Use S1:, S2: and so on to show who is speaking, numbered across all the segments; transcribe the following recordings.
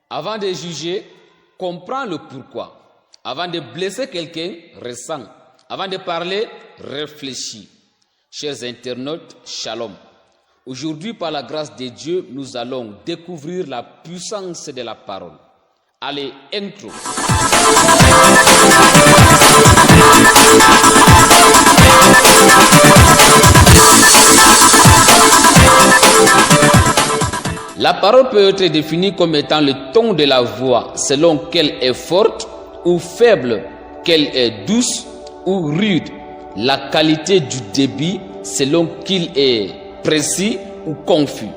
S1: Avant de juger, comprends le pourquoi. Avant de blesser quelqu'un, ressens. Avant de parler, réfléchis. Chers internautes, shalom. Aujourd'hui, par la grâce de Dieu, nous allons découvrir la puissance de la parole. Allez, intro. La parole peut être définie comme étant le ton de la voix, selon qu'elle est forte ou faible, qu'elle est douce ou rude. La qualité du débit, selon qu'il est précis ou confus.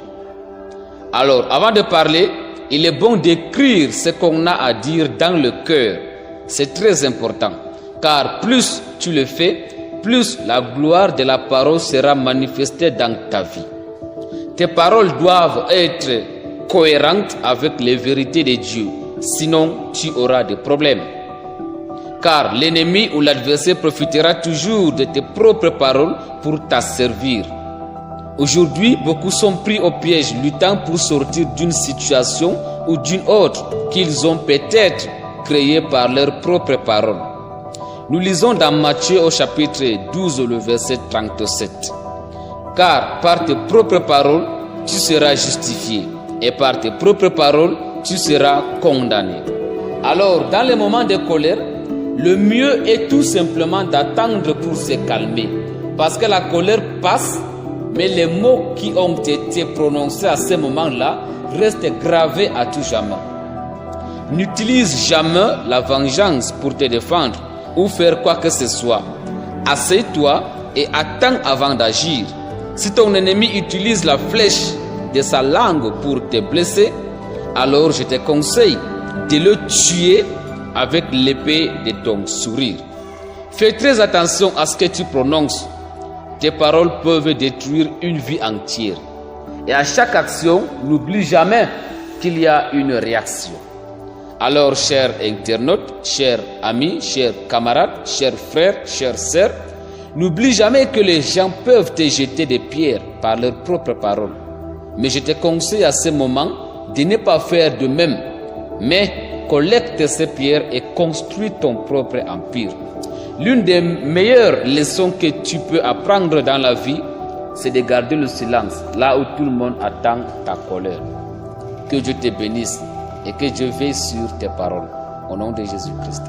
S1: Alors, avant de parler, il est bon d'écrire ce qu'on a à dire dans le cœur. C'est très important, car plus tu le fais, plus la gloire de la parole sera manifestée dans ta vie. Tes paroles doivent être cohérentes avec les vérités de Dieu, sinon tu auras des problèmes. Car l'ennemi ou l'adversaire profitera toujours de tes propres paroles pour t'asservir. Aujourd'hui, beaucoup sont pris au piège, luttant pour sortir d'une situation ou d'une autre qu'ils ont peut-être créée par leurs propres paroles. Nous lisons dans Matthieu au chapitre 12, le verset 37. Car par tes propres paroles, tu seras justifié, et par tes propres paroles, tu seras condamné. Alors, dans les moments de colère, le mieux est tout simplement d'attendre pour se calmer, parce que la colère passe, mais les mots qui ont été prononcés à ce moment-là restent gravés à tout jamais. N'utilise jamais la vengeance pour te défendre ou faire quoi que ce soit. Assieds-toi et attends avant d'agir. Si ton ennemi utilise la flèche de sa langue pour te blesser, alors je te conseille de le tuer avec l'épée de ton sourire. Fais très attention à ce que tu prononces. Tes paroles peuvent détruire une vie entière. Et à chaque action, n'oublie jamais qu'il y a une réaction. Alors, chers internautes, chers amis, chers camarades, chers frères, chères sœurs, n'oublie jamais que les gens peuvent te jeter des pierres par leurs propres paroles. Mais je te conseille à ce moment de ne pas faire de même, mais collecte ces pierres et construis ton propre empire. L'une des meilleures leçons que tu peux apprendre dans la vie, c'est de garder le silence, là où tout le monde attend ta colère. Que Dieu te bénisse et que Dieu veille sur tes paroles. Au nom de Jésus-Christ.